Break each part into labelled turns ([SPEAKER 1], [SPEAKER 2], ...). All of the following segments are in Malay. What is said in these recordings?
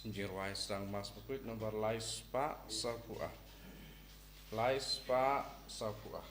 [SPEAKER 1] Jirwai sedang mas berkuit nomor lais pak sapuah. Lais pak sapuah.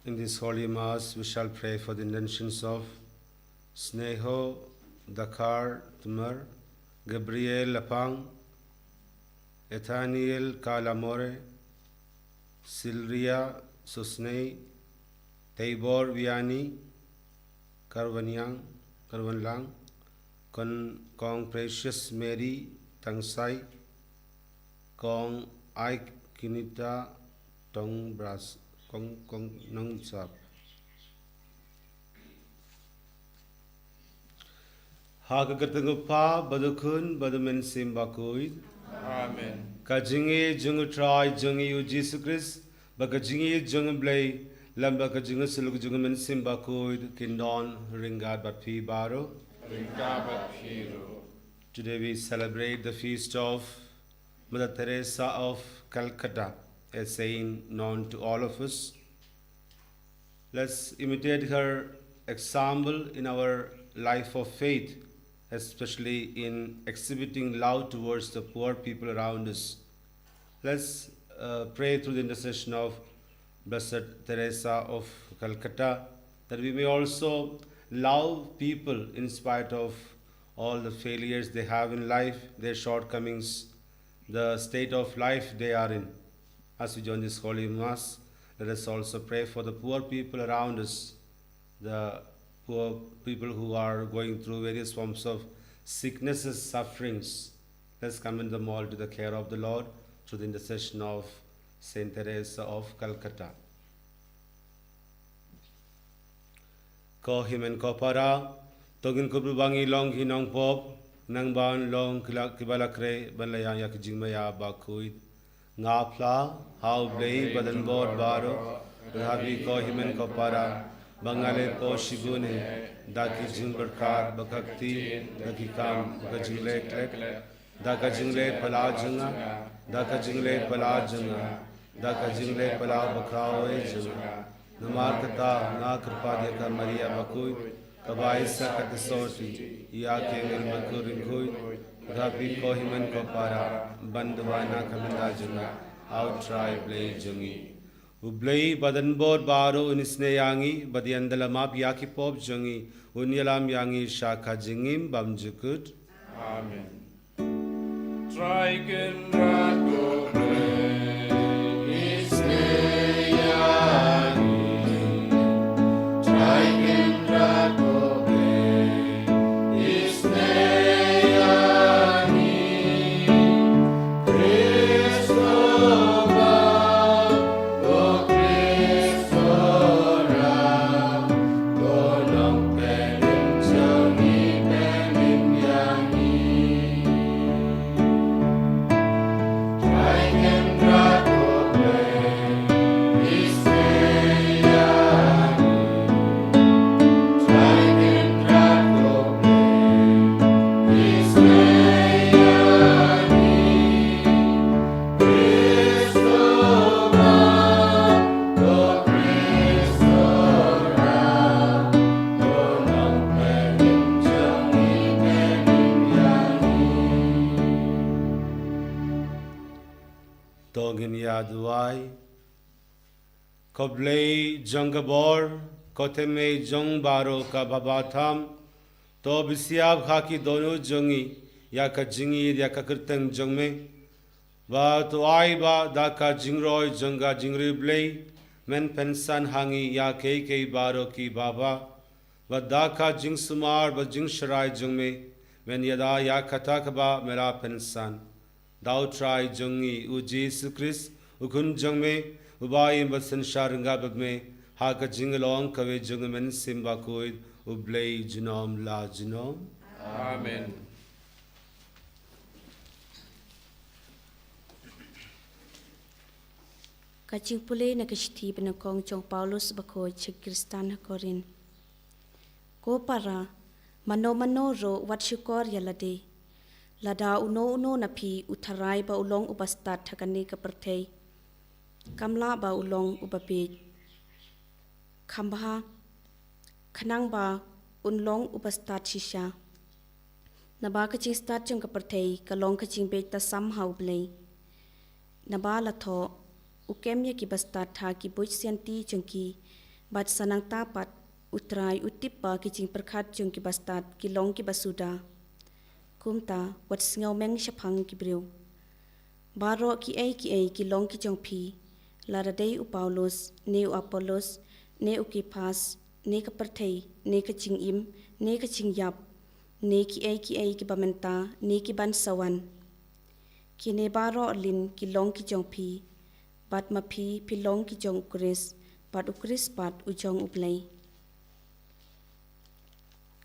[SPEAKER 2] In this Holy Mass, we shall pray for the intentions of Sneho, Dakar, Tmar, Gabriel Lapang, Ethaniel Kalamore, Silria Susnei, Tabor Viani, Karvanlang, Kong Precious Mary Tangsai, Kong Ike Kinita Tong Bras. Kong nang sap. Hagagatangpa badukun badamen simbakuid.
[SPEAKER 1] Amen.
[SPEAKER 2] Kajingi jungu try jungi u Jesus Christ. Bakajingi jungu blay lamba kajingu suluk jungu men simbakuid kindon ringad batpi baro.
[SPEAKER 1] Ringabat Hiro.
[SPEAKER 2] Today we celebrate the feast of Mother Teresa of Calcutta, a saint known to all of us. Let's imitate her example in our life of faith, especially in exhibiting love towards the poor people around us. Let's pray through the intercession of Blessed Teresa of Calcutta that we may also love people in spite of all the failures they have in life, their shortcomings, the state of life they are in. As we join this Holy Mass, let us also pray for the poor people around us, the poor people who are going through various forms of sicknesses, sufferings. Let's commend them all to the care of the Lord through the intercession of Saint Teresa of Calcutta. Ko himen ko para, togin ko bangi long hinong pop, nang ban long kibalakre banlayang yak jingmaya bakuid. Ngapla, how blay badan bod baro, rabi ko himen ko para, bangale ko shigune, daki jingberkar bakakti, daki kam bakajingle klek, daka jingle pala junga, daka jingle pala junga, daka jingle pala bakrawe junga. Namarkata na kripadya Maria bakuid, kabaisa katisoti, yake ngel bakuringkuid, Rabi ko himan ko para bandwana kamenda junga outtry play jungi ublay badan bod baro unisne yangi badiandala map yaki pop jungi unyalam yangi shaka jingim bamjukut.
[SPEAKER 1] Amen. Triken rago play isne
[SPEAKER 2] duai. Koblei jangabor, koteme jong baro ka babatam, to bisiab haki dono jongi, ya ka jingi ya ka kirteng jongme, ba to ai ba da ka jingroi jonga jingri blei, men pensan hangi ya ke baro ki baba, ba da ka jing sumar ba jing sharai jongme, men yada ya katak ba mera pensan, dao trai jongi u Jesus Christ, ukun jongme, ubai ba sanshar nga bagme, ha ka jingalong kawe jongmen simba koid, ublei jinom la jinom.
[SPEAKER 1] Amen.
[SPEAKER 3] Kacing pulih na kashti penakong Chong Paulus bako cik Kristan Korin. Ko para mano ro wat syukor yalade. Lada uno na pi utarai ba ulong ubastat hakani kapertei. Kamla ba ulong ubapit. Kambaha kanang ba unlong ubastat shisha. Naba kacing stat jong kapertei kalong kacing beta somehow blay. Naba lato ukemnya ki bastat tha ki boj sianti jongki bat sanang tapat utrai utipa ki jing perkhat jong ki bastat ki long ki basuda kumta wat singau meng shaphang ki breu baro ki ki long ki jong phi laradei u Paulus ne u Apollos ne u Kephas ne ka perthei ne ka ching im ne ka ching yap ne ki bamenta ne ki ban sawan ki ne baro lin ki long ki jong phi bat ma phi long ki jong ukris bat ukris bat u jong uplei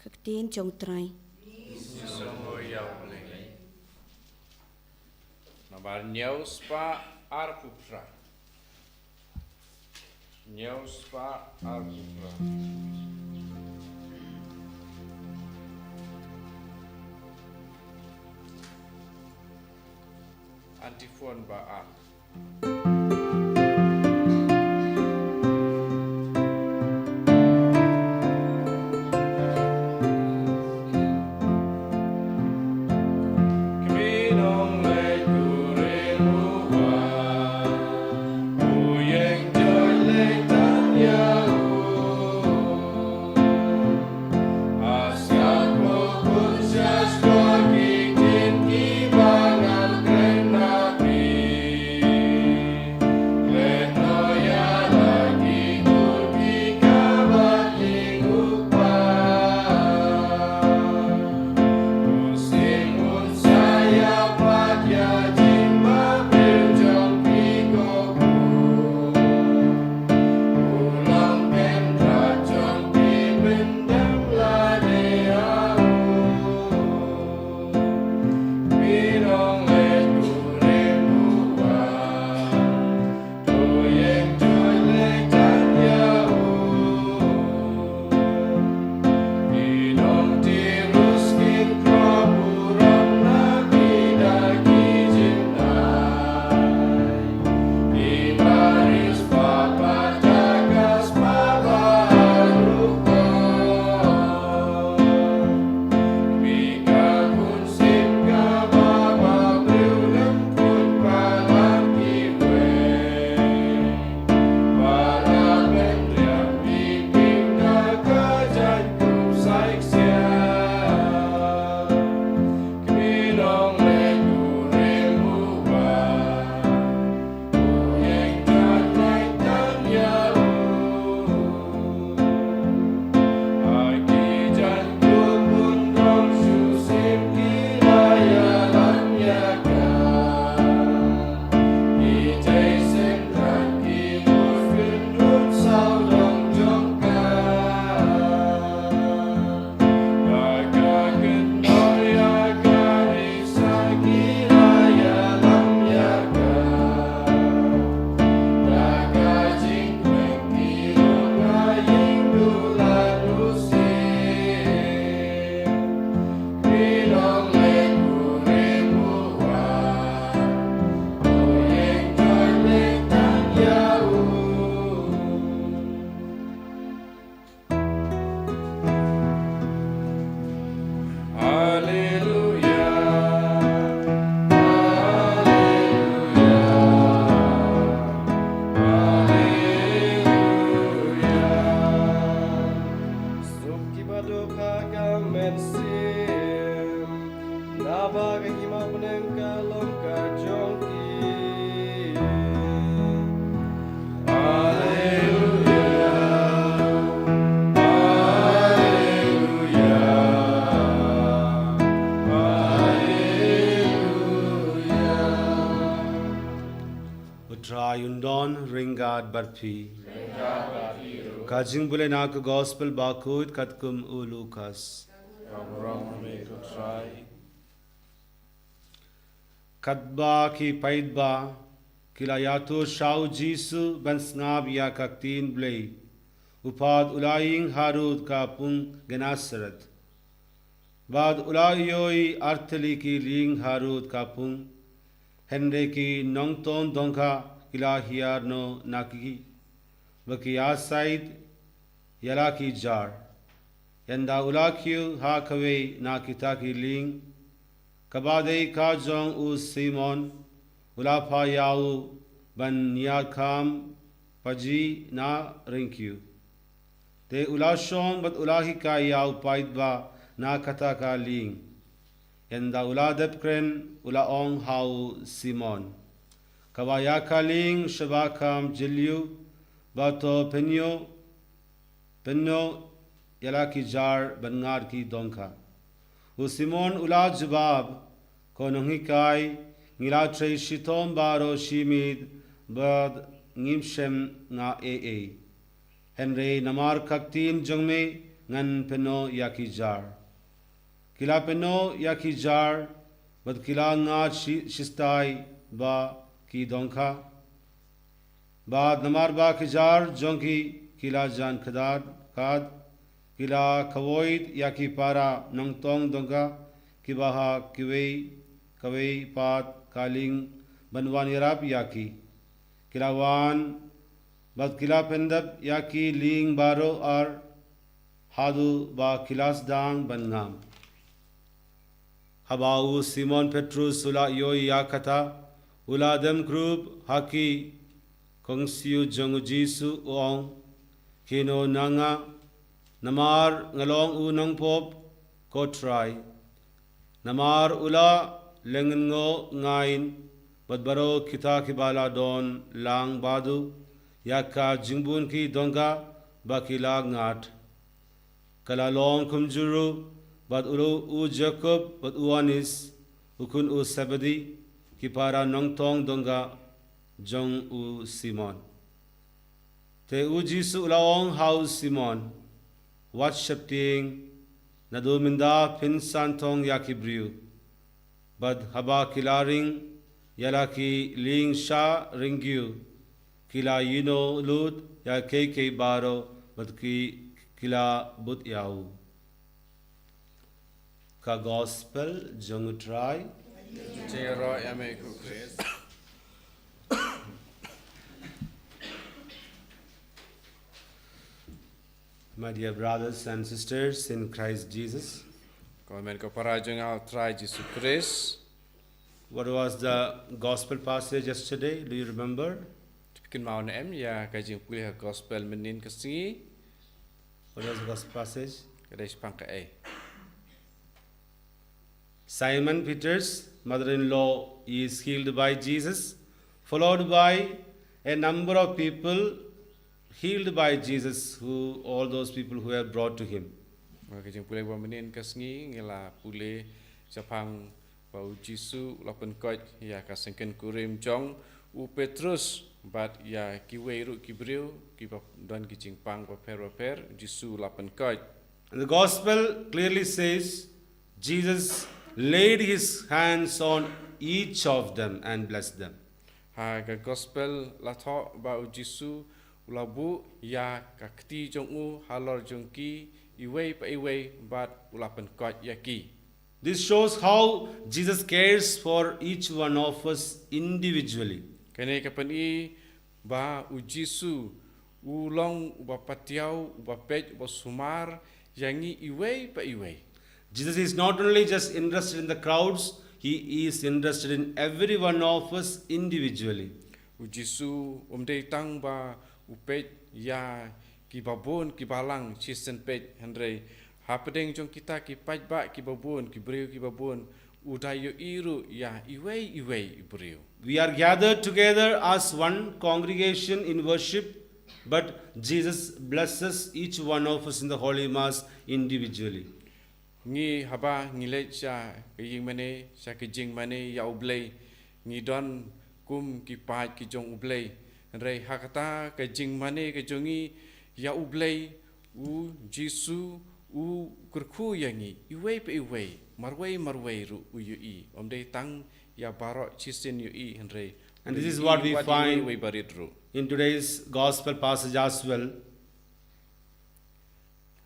[SPEAKER 3] kaktin jong trai
[SPEAKER 1] Nabar nyauspa arkupra. Nyauspa arkupra. Antifon ba a.
[SPEAKER 4] doka kamen sim Nabaga hima punengka lomka jonki
[SPEAKER 2] Utrayundon ringad barpi. Kajing bule nak gospel bakut katkum u Lucas.
[SPEAKER 1] Wrong me to try.
[SPEAKER 2] Kadba ki paidba kila yato shau jisu ban snab ya kaktin blei. Upad ulaying harud ka pung genasarat. Bad ulayoi artali ki ling harud ka pung. Henry ki nongton donka kila hiar no nakiki. Baki asaid yala ki jar. Yanda ulakyu ha kawe na kita ki ling. Kabadei ka jong u Simon ulapa yau ban yakam paji na rinkyu. Te ulashong bat ulahi ka yau paidba na kata ka ling. Yanda uladep kren ulaong hau Simon. Kawaya ka ling shabakam jilyu bato penyo yala ki jar bangar ki donka. U Simon ula jabab ko nongikai ngila trei shitom baro shimid bad ngimshem nga ee. Henry namar kaktin jongme ngan peno yaki jar. Kila peno yaki jar bad kila nga shistai ba ki donka. Bad namar ba ki jar jonki kila jan kad. Kila kawoid yaki para nongtong donga kibaha kawei pat kaling banwan yarap yaki kilawan bad kila pendap yaki ling baro ar hadu ba kilas dang bangam habau Simon Petrus ula yoi yakata ula dem group haki kongsiu jongu jisu ong kino nanga Namar ngalong unang pop ko try. Namar ula lengen ngo ngain badbaro kita kibala don lang badu yaka jingbun ki donga bakila ngat. Kalalong kumjuru bad ulu u Jacob bad uanis ukun u Sebedi kipara nongtong donga jong u Simon. Te u Jisu ulaong hau Simon. Watshapting naduminda pin santong yakibriu bad haba kilaring yalaki ling sha ringyu kila yino lut ya keke baro bad ki kila but yau ka gospel jong try
[SPEAKER 1] Jero yame ku Chris.
[SPEAKER 2] My dear brothers and sisters in Christ Jesus,
[SPEAKER 1] Komen ko para jong au try Jesus Christ.
[SPEAKER 2] what was the gospel passage yesterday? Do you remember?
[SPEAKER 1] Bikin mau na ya kajing pulih gospel menin kasi
[SPEAKER 2] What was the gospel passage?
[SPEAKER 1] kadai spang ka ai.
[SPEAKER 2] Simon Peter's mother-in-law is healed by Jesus, followed by a number of people healed by Jesus, all those people who were brought to him.
[SPEAKER 1] Kajing pulih wa menin kasi ngila pulih sapang bau Jisu lapen koj ya kasengken kurim jong u Petrus bat ya kiweiru kibriu kibap dan kijing pang per Jisu lapen koj.
[SPEAKER 2] And the gospel clearly says Jesus laid his hands on each of them and blessed them.
[SPEAKER 1] Ha ga gospel la tho bau Jisu ulabu ya kakti jong u halor jong ki iwei pa iwei bat ulapen koj yaki.
[SPEAKER 2] This shows how Jesus cares for each one of us individually.
[SPEAKER 1] Kene kapan I ba u Jisu ulong uba patiau uba pej uba sumar yangi iwei pa iwei.
[SPEAKER 2] Jesus is not only just interested in the crowds, he is interested in every one of us individually.
[SPEAKER 1] U Jisu umdei tang ba u pej ya ki babon ki balang chisen pej handrei Hapedeng jong kita ki pajba ki babun ki beriu ki babun udayo iru ya iwei beriu.
[SPEAKER 2] We are gathered together as one congregation in worship, but Jesus blesses each one of us in the Holy Mass individually.
[SPEAKER 1] Ngi haba ngi le cha ke ying mane sa ke jing mane ya ublei ngi don kum ki pa ki jong ublei rei hakata ke jing mane ke jongi ya ublei u jisu u kurku yangi iwei pe iwei marwei ru u yu I omdei tang ya barok chisin yu I rei.
[SPEAKER 2] And this is what we find
[SPEAKER 1] iwei barit ru.
[SPEAKER 2] in today's gospel passage as well.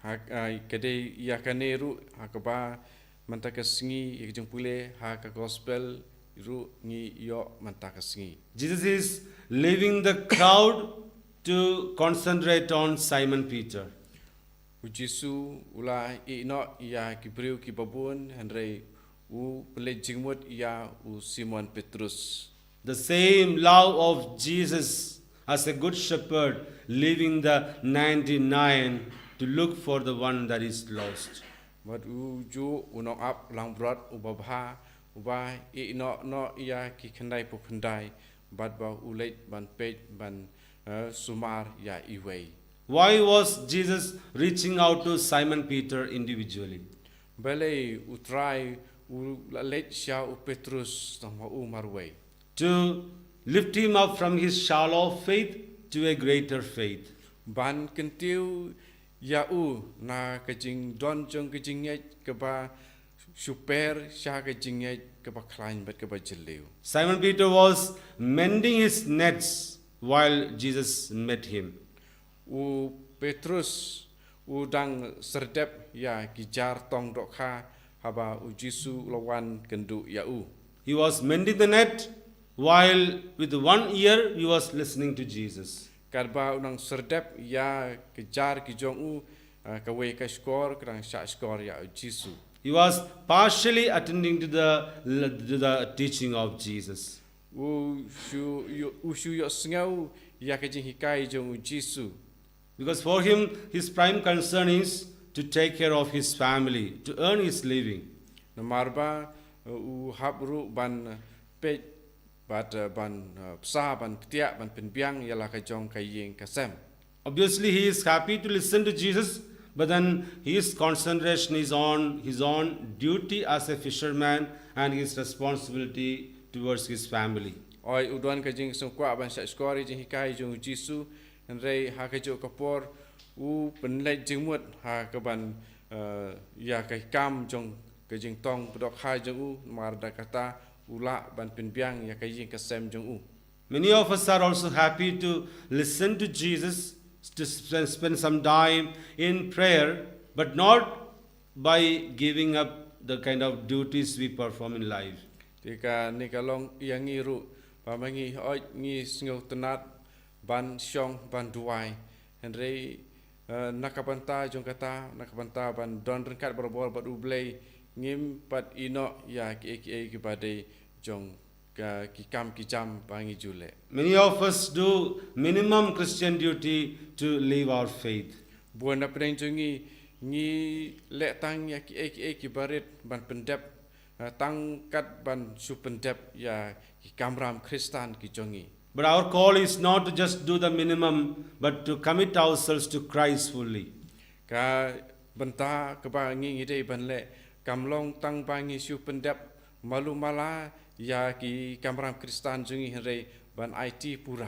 [SPEAKER 1] Kadai ia kaneru hakaba mantakasngi ikjung pule haka gospel ru ngi yo mantakasngi.
[SPEAKER 2] Jesus is leaving the crowd to concentrate on Simon Peter.
[SPEAKER 1] Ujisu ula ino ia kibriu ki babun handrei u pele jingmut ia u Simon Petrus.
[SPEAKER 2] The same love of Jesus as a good shepherd leaving the 99 to look for the one that is lost.
[SPEAKER 1] But uju unong up lang brat ubabha uba ino no ia ki khandai pu khandai but ba uleit ban pej ban sumar ya iwei.
[SPEAKER 2] Why was Jesus reaching out to Simon Peter individually?
[SPEAKER 1] Bale utrai u let sha u Petrus tama u marwei.
[SPEAKER 2] To lift him up from his shallow faith to a greater faith.
[SPEAKER 1] Ban kentiu ya u na kajing don jong kajing yet keba super sha kajing yet keba klain bet keba jeliu.
[SPEAKER 2] Simon Peter was mending his nets while Jesus met him.
[SPEAKER 1] U Petrus u dang serdep ya kijar tong dokha haba u Jisu lawan kendu ya u.
[SPEAKER 2] He was mending the net while with one ear he was listening to Jesus.
[SPEAKER 1] Karba unang serdep ya kejar kijong u kawe ka skor krang sha skor ya u Jisu.
[SPEAKER 2] He was partially attending to the teaching of Jesus.
[SPEAKER 1] U shu yo sngau ya kajing hikai jong u Jisu.
[SPEAKER 2] Because for him, his prime concern is to take care of his family, to earn his living.
[SPEAKER 1] Namarba u habru ban pe bat ban psa ban ptia ban penbiang yala ka jong ka yeng kasem.
[SPEAKER 2] Obviously, he is happy to listen to Jesus, but then his concentration is on his own duty as a fisherman and his responsibility towards his family.
[SPEAKER 1] Oi udwan ka jing sungkwa ban sa skori jing hikai jong Jisu Henry ha ka jo kapor u penlai jingmut ha ka ban ya ka kam jong ka jing tong pedok ha jong u mar da kata ula ban penbiang ya ka yeng kasem jong u.
[SPEAKER 2] Many of us are also happy to listen to Jesus, to spend some time in prayer, but not by giving up the kind of duties we perform in life.
[SPEAKER 1] Tika ni kalong yang ngiru pamangi oi ngi sngau tenat ban syong ban duai Henry nakabanta jong kata nakabanta ban don rengkat berbor bat ublei ngim pat ino ya ki badai jong ki kam ki jam bangi jule.
[SPEAKER 2] Many of us do minimum Christian duty to live our faith.
[SPEAKER 1] Buan na pedeng jongi ngi le tang ya ki barit ban pendep tang kat ban su pendep ya ki kamram Kristan ki jongi.
[SPEAKER 2] But our call is not to just do the minimum, but to commit ourselves to Christ fully.
[SPEAKER 1] Ka benta ke bangi ngide ban le kamlong tang bangi su pendep malu mala ya ki kamram Kristan jongi hre ban IT pura.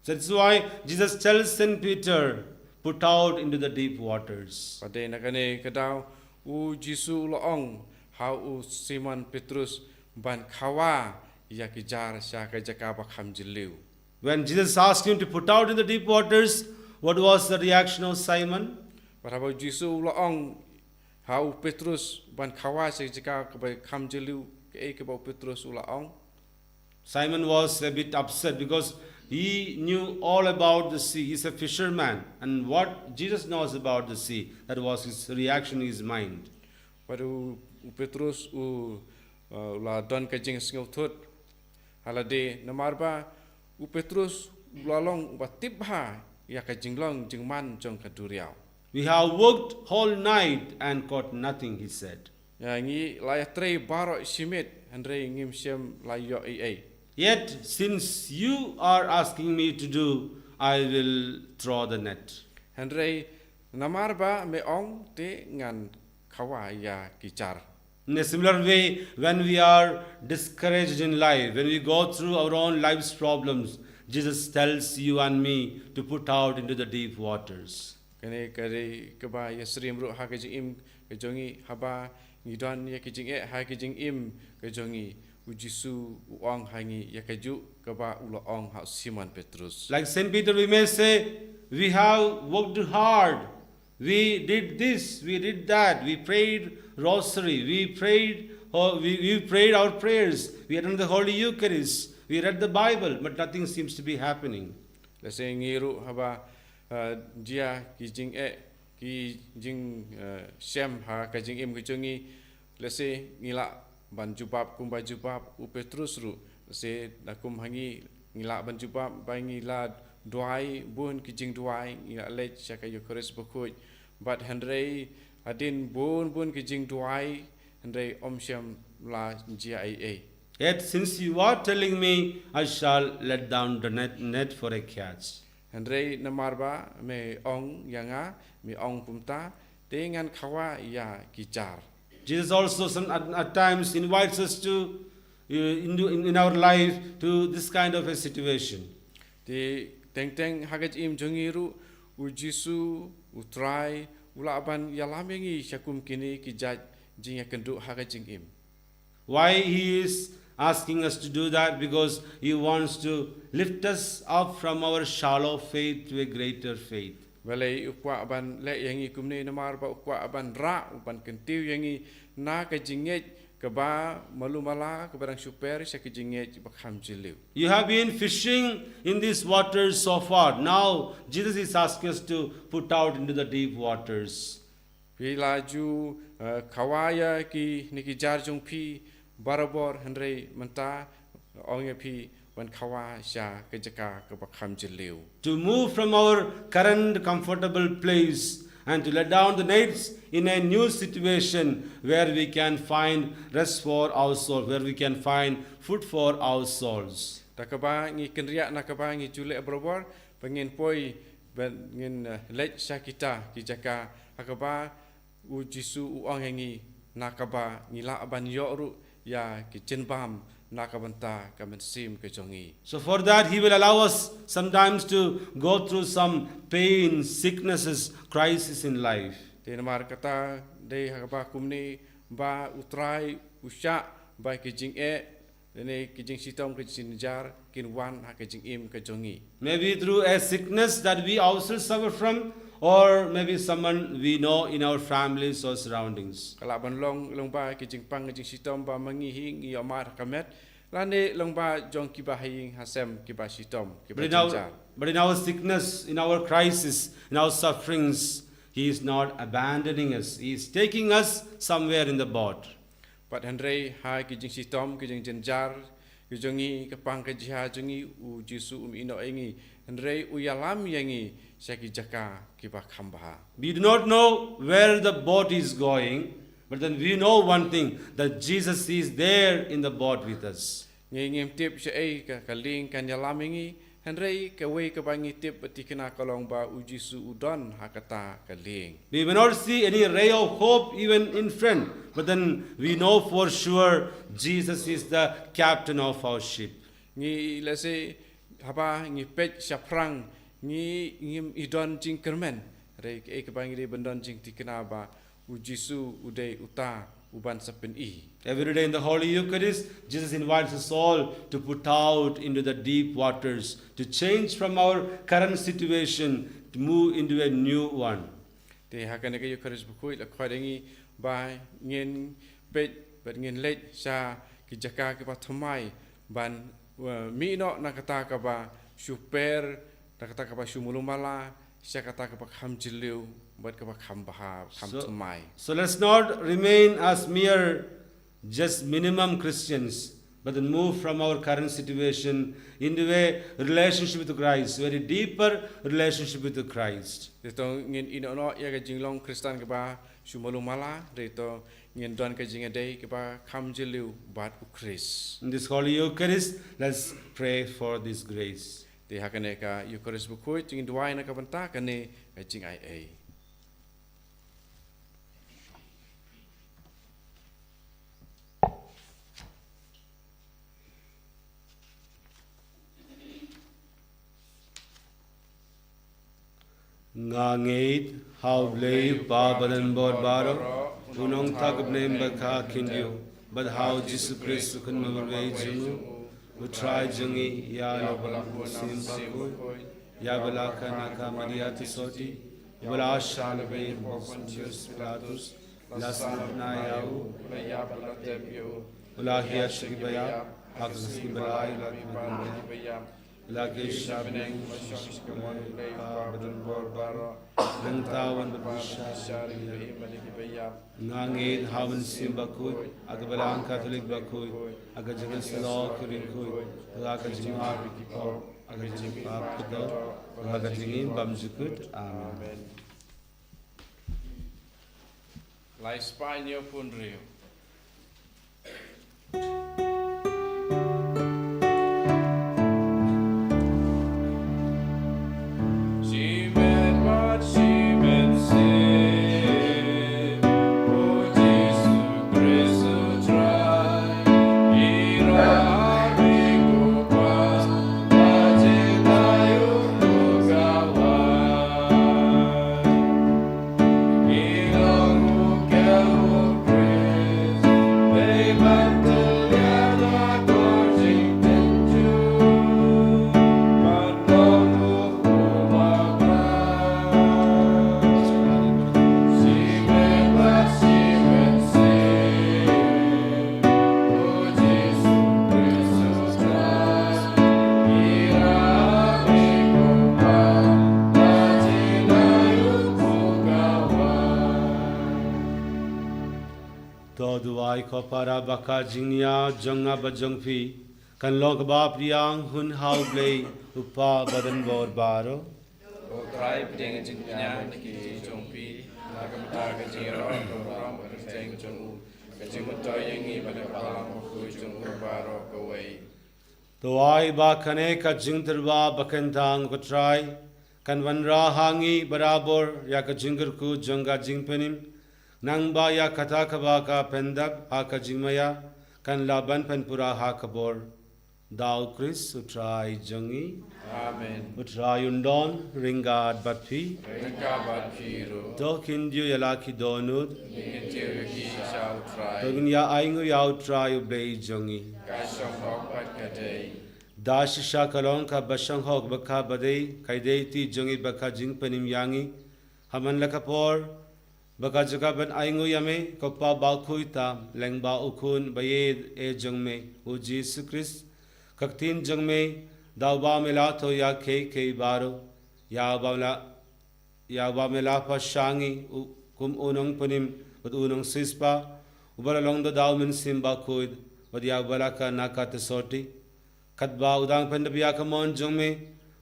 [SPEAKER 2] That's why Jesus tells St. Peter, put out into the deep waters.
[SPEAKER 1] Pada nakane kadau u Jisu loong how u Simon Petrus ban khawa ya ki jar sha ka jaka ba kham jiliu.
[SPEAKER 2] When Jesus asked him to put out in the deep waters, what was the reaction of Simon?
[SPEAKER 1] Paraba Jisu loong how Petrus ban khawa sha jaka ka ba kham jiliu ke ba Petrus loong.
[SPEAKER 2] Simon was a bit upset because he knew all about the sea. He's a fisherman. And what Jesus knows about the sea, that was his reaction in his mind.
[SPEAKER 1] Padu Petrus la don ka jing sngau thut halade namarba u Petrus lalong ba tibha ya ka jinglong jingman jong ka duriau.
[SPEAKER 2] We have worked whole night and caught nothing, he said.
[SPEAKER 1] Ya ngi la trei barok simit Henry ngim siam la yo ai.
[SPEAKER 2] Yet, since you are asking me to do, I will throw the net.
[SPEAKER 1] Henry namar ba me ong te ngan kawa ya kicar.
[SPEAKER 2] In a similar way, when we are discouraged in life, when we go through our own life's problems, Jesus tells you and me to put out into the deep waters.
[SPEAKER 1] Kene kare keba ya srim ru ha kejing im kejongi haba ngidon ya kejing ha kejing im kejongi ujisu uang hangi ya keju keba ulo ong ha Simon Petrus.
[SPEAKER 2] Like St. Peter, we may say, we have worked hard. We did this, we did that. We prayed rosary. We prayed our prayers. We attended the Holy Eucharist. We read the Bible, but nothing seems to be happening.
[SPEAKER 1] Lase ngiru haba dia kijing kijing Shem ha kejing im kejongi lase ngila ban jubab kum ba jubab u Petrus ru lase nakum hangi ngila ban jubab ba ngila duai bun kijing duai ngila lech saka Eucharist bokoj but Henry adin bun kijing duai Henry om Shem la jia ai.
[SPEAKER 2] Yet, since you are telling me, I shall let down the net for a catch.
[SPEAKER 1] Henry namarba me ong yanga me ong pumta dengan kawa ya kicar.
[SPEAKER 2] Jesus also at times invites us to in our life to this kind of a situation.
[SPEAKER 1] Di teng hagat im jongiru ujisu utrai ulaban yalamengi syakum kini kijaj jing yakenduk hagat jing im.
[SPEAKER 2] Why he is asking us to do that? Because he wants to lift us up from our shallow faith to a greater faith.
[SPEAKER 1] Walai ukwa aban le yangi kumne namar ba ukwa aban ra uban kentiu yangi na ka jinget ke ba malumala ke barang super syak jinget bakham jiliu.
[SPEAKER 2] You have been fishing in these waters so far. Now Jesus is asking us to put out into the deep waters.
[SPEAKER 1] Bila ju kawaya ki niki jar jong pi barabor Henry menta ong pi wan kawa sya ke jaka ke bakham jiliu.
[SPEAKER 2] To move from our current comfortable place and to let down the nets in a new situation where we can find rest for our soul, where we can find food for our souls.
[SPEAKER 1] Takaba ngi kenriak nakaba ngi julek barabor pengin poi ngin lech sya kita ki jaka akaba u jisu uang yangi nakaba ngila aban yoru ya ki jenbam nakabanta kamen ke jongi.
[SPEAKER 2] So for that he will allow us sometimes to go through some pain, sicknesses, crisis in life.
[SPEAKER 1] Tenamar kata de hakaba kumni ba utrai usya ba ki jing ne ki jing sitom ke sinjar kin wan ha ke jing im ke jongi.
[SPEAKER 2] Maybe through a sickness that we ourselves suffer from, or maybe someone we know in our families or surroundings.
[SPEAKER 1] Kala ban long ba ki jing pang ke jing sitom ba mangi hing i amar kamet lane long ba jong ki ba hing hasem ki ba sitom ki ba jinjar.
[SPEAKER 2] But in our sickness, in our crisis, in our sufferings, he is not abandoning us. He is taking us somewhere in the boat.
[SPEAKER 1] Pat Henry hai ki jing sitom ki jing jinjar ki jongi ke pang ke jiha jongi u jisu ino engi Henry u yalam yangi syaki jaka ki ba khamba.
[SPEAKER 2] We do not know where the boat is going, but then we know one thing, that Jesus is there in the boat with us.
[SPEAKER 1] Ngi ngim tip syai ka kaling kan yalam yangi Henry ke we ke bangi tip peti kena kolong ba u jisu udon hakata kaling.
[SPEAKER 2] We may not see any ray of hope even in front, but then we know for sure Jesus is the captain of our ship.
[SPEAKER 1] Ngi lase haba ngi pech syafrang ngi ngim idon jing kermen re ke bangi de bendon jing tikena ba u jisu udai uta uban sapen I.
[SPEAKER 2] Every day in the Holy Eucharist, Jesus invites us all to put out into the deep waters, to change from our current situation, to move into a new one.
[SPEAKER 1] Te hakane ke Eucharist bukui la khwadengi ba ngin pech bat ngin lech sa ki jaka ke pathumai ban mi no nakata ka ba super nakata ka ba shumulumala sya kata ka ba kham jiliu bat ka ba kham baha kham thumai.
[SPEAKER 2] So let's not remain as mere just minimum Christians, but then move from our current situation into a relationship with Christ, very deeper relationship with Christ.
[SPEAKER 1] Dito ngin ino ya ka jinglong Kristan ke ba sumalu mala dito ngin don ka jinga day ke ba kam jilu bat u Chris.
[SPEAKER 2] In this Holy Eucharist, let's pray for this grace.
[SPEAKER 1] Di hakane ka Eucharist bu koi jingin duai na ka banta kane ka jing ai.
[SPEAKER 2] Ngangit haublei babadan borbaro unong tagbnem bakha kindio but how Jesus Christ kun mabwe jungu utrai jungi ya lobala simpaku ya balaka naka mariati soti bala shalbe Pontius Pilatus lasna yau
[SPEAKER 1] Ya balatebyo
[SPEAKER 2] ulahia shibaya hakski balai
[SPEAKER 1] ya
[SPEAKER 2] lagi
[SPEAKER 1] Shabneng Shashkaman Lay Babadan Borbaro
[SPEAKER 2] Nangtawan berbisya
[SPEAKER 1] Shari Maliki
[SPEAKER 2] ngangit hawan simbakut agabalang Katolik bakut aga jangan selo kuringkut aga jingar bikipor aga jingpap kudo aga jingin bamjukut amen.
[SPEAKER 1] Lai Spaniel pun rio.
[SPEAKER 2] Duai ko para baka jingnya jonga bajongfi kan log ba priang hun hau play upa badan bor baro
[SPEAKER 1] O trai pedeng jingnya ki jongpi nagamta ka jingro ram ka jeng jongu ka jingmutoy yangi pada palam ko jongu baro ko wei.
[SPEAKER 2] Duai ba kane ka jingterba bakentang ko try kan wanra hangi barabor ya ka jingger ku jonga jingpenim nang ba ya kata kaba ka pendap ha ka jingmaya kan laban penpura ha kabor dau Chris utrai jongi
[SPEAKER 1] Amen.
[SPEAKER 2] utrai undon ringad batpi
[SPEAKER 1] Rengka bat kiro.
[SPEAKER 2] do kindio yalaki donud
[SPEAKER 1] Ingentiu ki shall try.
[SPEAKER 2] dogin ya aingu ya utrai ublei jongi
[SPEAKER 1] Kashong hok pat kadei.
[SPEAKER 2] dashisha kalon ka bashang hok bakha badei kaidei ti jongi bakha jingpenim yangi haman lakapor baka jaga ban aingu yame kopa balkhui tam lengba ukun baye e jangme o Jesus Christ kaktin jangme dawba mela to ya ke baro ya ba mela pa shangi kum unong punim bad unong sispa ubala long da daw min simba kuid bad ya bala ka nakata soti katba udang pandabya ka mon jangme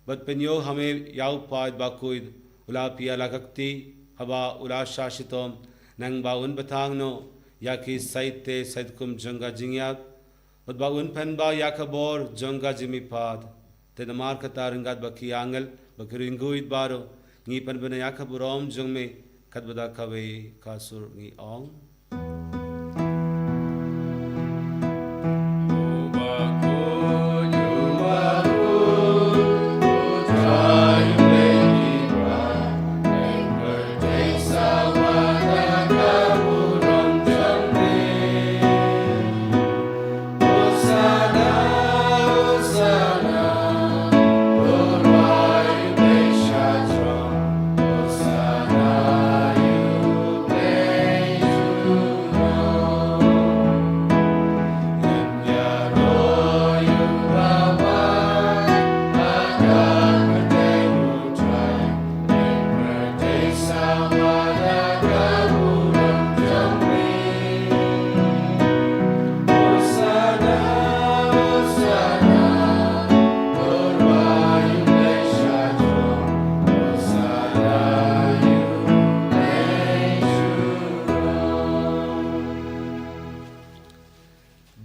[SPEAKER 2] bad penyo hame yaw paid ba kuid ula pia la kakti haba ula shashitom nang baun batang no yaki saite saitkum janga jingyak bad baun pen ba yakabor janga jimi pad te namar kataringat baki angel bakiringuit baro ngi pen bena yakaburom jangme katbada kawe kasur ngi ong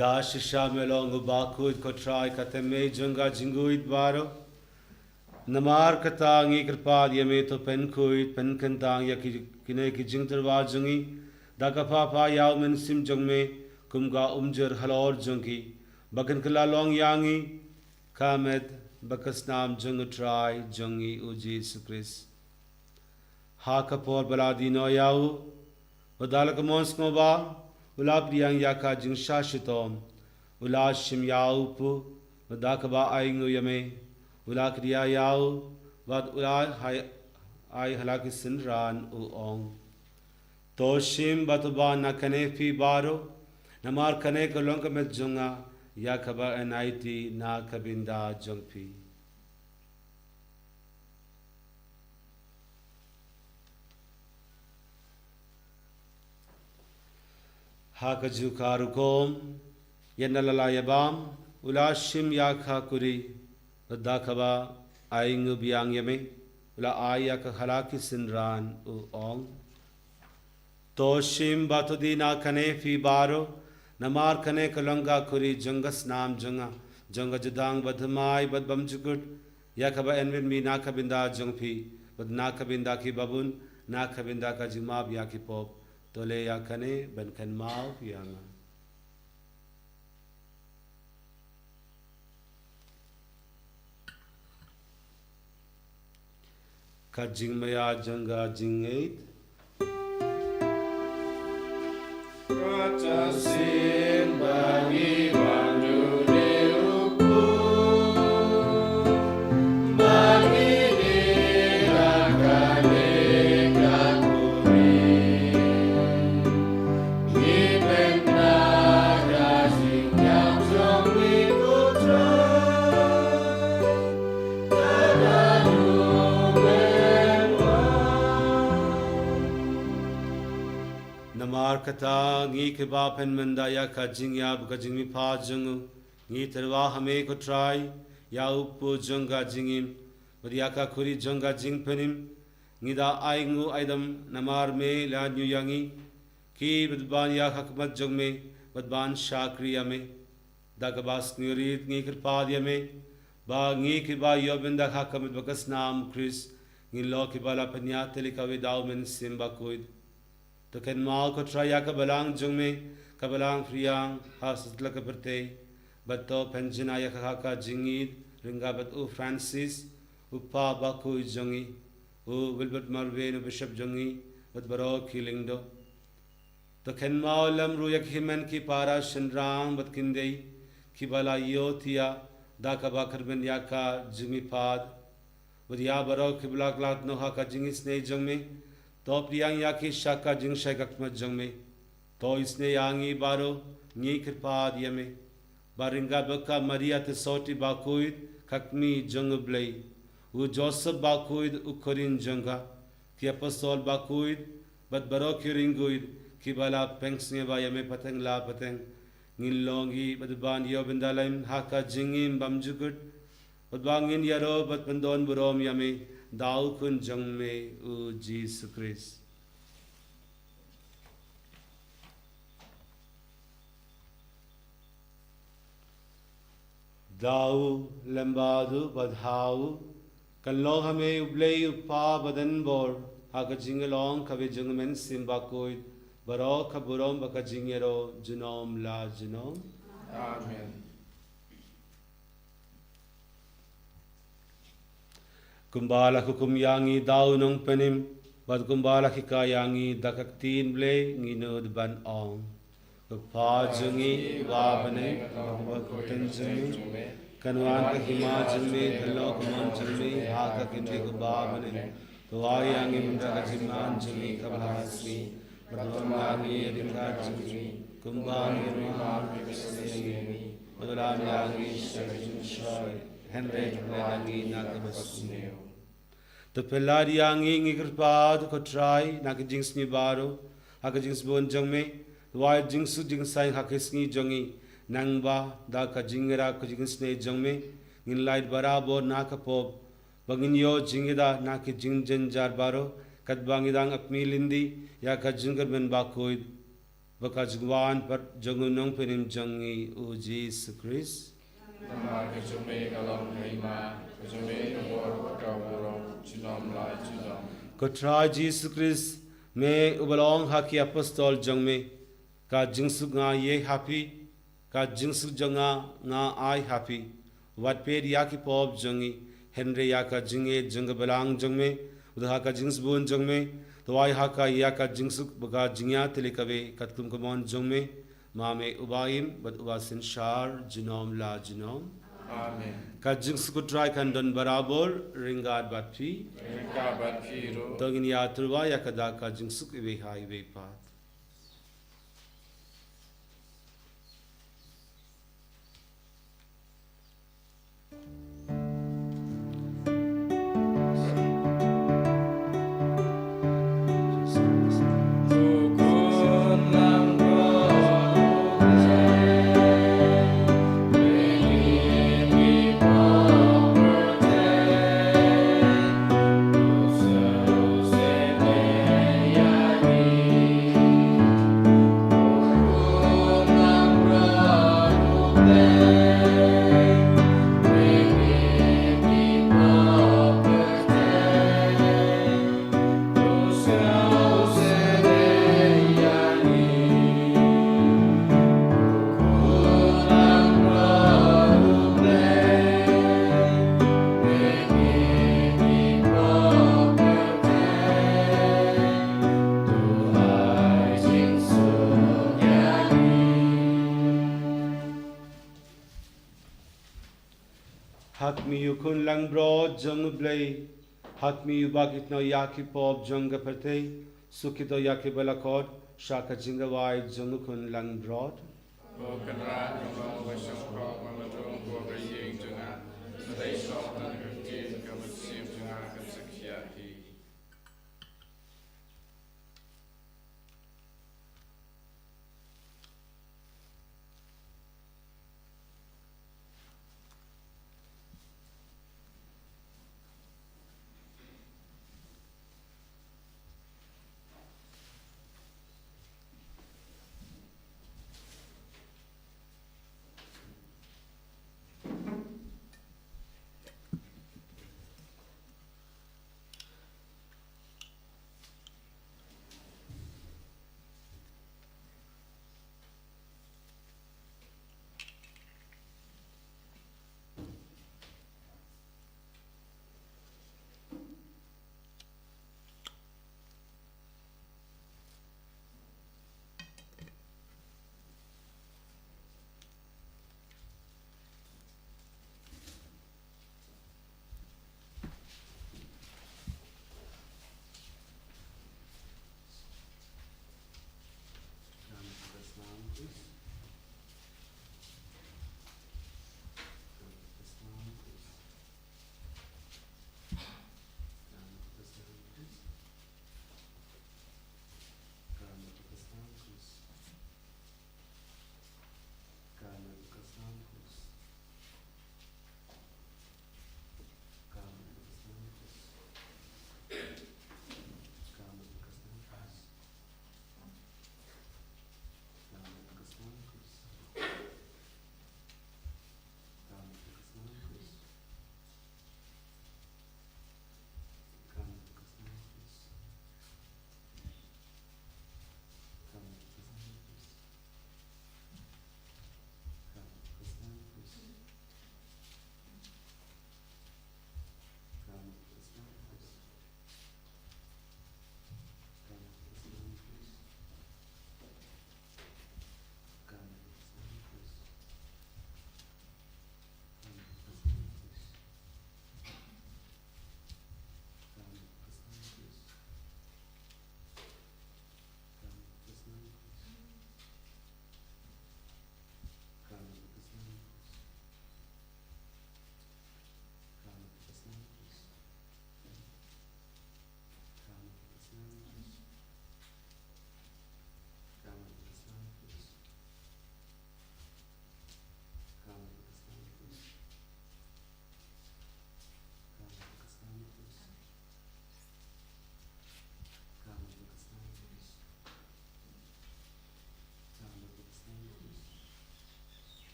[SPEAKER 2] Da shisha melong ubakuid kotrai kateme junga jinguid baro. Namar katang ikrpad yame to penkuid penkantang yakine ki jingterwa jungi. Da kapapa yaw men sim jungme kumga umjer halor jungi. Bakan kala long yangi kamed bakasnam jung trai jungi uji sukris. Ha kapor baladino yaw wadalak mons ba ulap diang yaka jing shashitom ula shim yaupu wadakaba aingu yame ula kriya yau wad ula ai halaki sinran uong toshim batuba na kanefi baro namar kane kolong kamet junga yakaba naiti na kabinda jungpi. Hakaju karukom yenalayabam ulashim yakha kuri dakaba aingu biang yame ula ayaka halaki sinran uong toshim batudina kane fi baro namar kane kalanga kuri jungas nam junga junga judang badmai badbam jukut yakaba envin mi nakabinda jungpi bad nakabinda ki babun nakabinda ka jimab yaki pop tole yakane benkan mau yanga. Kajing maya janga jingait.
[SPEAKER 1] Kacasin bagi wandu diuku bagi dirakane kakuri ibenda kasih yang zombie putra terlalu
[SPEAKER 2] Namar kata ngi kiba pen mendaya ka jing ya buka jing mi pa jungu ngi terwa hame ko try ya upu junga jingim badiya ka kuri junga jing penim ngi da aingu aidam namar me la nyu yangi ki badban ya hakmat jung me badban shakriya me da ka bas ngirit ngi kirpa dia me ba ngi kiba yobinda hakamat bakas nam Chris ngi lo kibala penya telika we daw men simba koid तो कन माल को ट्राया कबलांग जुंग में कबलांग फ्रियांग हासतला कबरते बत्तो पेंजना या का जिंगीद रिंगा बत उ फ्रांसिस उपा बाकु जुंगी उ विल्बर्ट मार्वेन बिशप जुंगी बत बरो खिलिंग दो तो कन माल लमरु यक हिमन की पारा शनरांग बत किंदे की बला योथिया दा कबा खरबन या का जुंगी पाद वदिया बरो किबला क्लात नोहा का जिंगी स्ने जुंग में तो प्रियांग याकी शाका जिंग शाकमत जंग में तो इसने यांगी बारो नी कृपा दिया में बारिंगा बका मरिया ते सोटी बाकुइद खकमी जंग ब्ले वो जोसेफ बाकुइद उखरिन जंगा कि अपस्तोल बाकुइद बद बरो किरिंगुइद कि बला पेंक्सने बा यमे पतंग ला पतंग गिलोंगी बदबान यो बिंदालाइन हाका जिंगिम बमजुगुट बदबांगिन यारो बद बंदोन बुरोम यमे दाऊ कुन जंग में ओ जीसस क्रिस्ट दाऊ लंबादु बधाऊ कल्लो हमें उबले उपा बदन बोर हाक जिंगलोंग कवे जंगमेन सिम्बा कोई बरो खबरों बका जिंगेरो जुनोम ला जुनोम
[SPEAKER 1] Amen.
[SPEAKER 2] Kumbala kukum yangi daw nong penim bad kumbala kika yangi dakak tin ble nginud ban ong pa jungi wa bane ten jungi kanwan ka hima jungi dhalo kuman jungi ha ka kindi ku ba bane to yangi munda ka jiman jungi kabhasmi badon yangi dinka jungi kumban yangi bisni badolam yangi shajin shoy Henry yangi nakabasneo तो पहलारी यांगी इंगिरपाद को ट्राई नाक जिंक्स नि बारो हाक jinx bone जंग में वाय जिंक्स जिंक्साई हाकिसनी जंगी नंगबा दा का जिंगरा को जिंक्स ने जंग में इन लाइट बराबर नाक पोप बगिन यो जिंगदा नाक जिंग जन जार बारो कदबांगी दांग अपनी लिंदी या का जिंगर बन बाकोइद baka jungwan par jungunong penim jangi u Jesus Christ.
[SPEAKER 1] Nama kecume kalong kaima, kecume nombor kaburong, cinom lai cinom.
[SPEAKER 2] Kotra Jesus Christ me ubalong haki apostol jang me ka jingsu nga ye happy ka jingsu janga nga ai happy wat pe ya ki pop jangi henry ya ka jinge jang balang jang meudha ka jings bun jang me to ai ha ka ya ka jingsu baga jingya telikawe katkum komon jang me ma me ubaim bat ubasin shar jinom la jinom.
[SPEAKER 1] Amen.
[SPEAKER 2] Ka jingsu ko try kan don barabor ringad bat phi
[SPEAKER 1] Ringka bat piro.
[SPEAKER 2] tongin ya turwa ya kada ka jingsu iwe hai we pat. Hat mi yu kun lang broad jung blay hat mi yu bagit no yaki pop jung perte sukito yaki balakod shaka jinga wai jung kun lang broad.
[SPEAKER 1] Ko kanra kambang basang ko mamadong ko kayeng junga. Maday sok tan kakin kamatsim junga kasakyaki.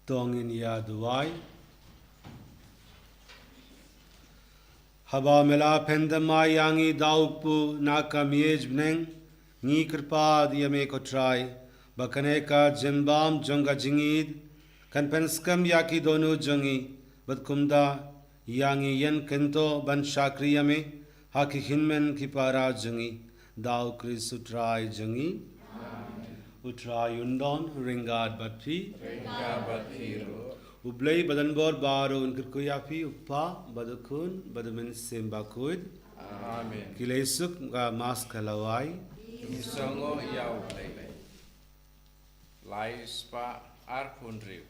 [SPEAKER 2] tongin ya duai haba mela pendama yangi daupu nakamiej bneng ngi krpa diame ko try bakane ka jembam jonga jingid kan penskam yaki donu jongi batkumda yangi yen kento ban shakriyame haki hinmen ki para jongi dau kris utrai jongi utrai undon ringad batpi ublei badan bor baro unkir kuyafi uppa badakun badamin sembakud
[SPEAKER 1] Amen.
[SPEAKER 2] kilesuk mas kalawai
[SPEAKER 1] Songo yau lele. Lai spa ar punriu.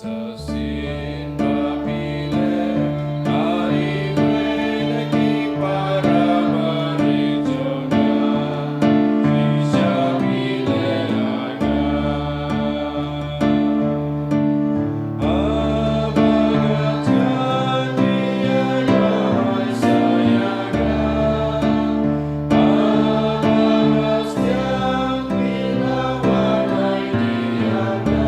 [SPEAKER 1] Katasin mapile ari weneki para marijona Ishabile aga Abagatani aga Isayaga Abagastiang ilawanay diyaga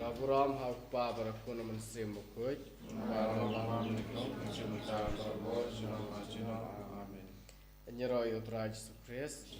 [SPEAKER 4] Baburam hakpa barakuna mansim mukuj.
[SPEAKER 1] Amen.
[SPEAKER 4] Nyero yutraj Yesus Kristus.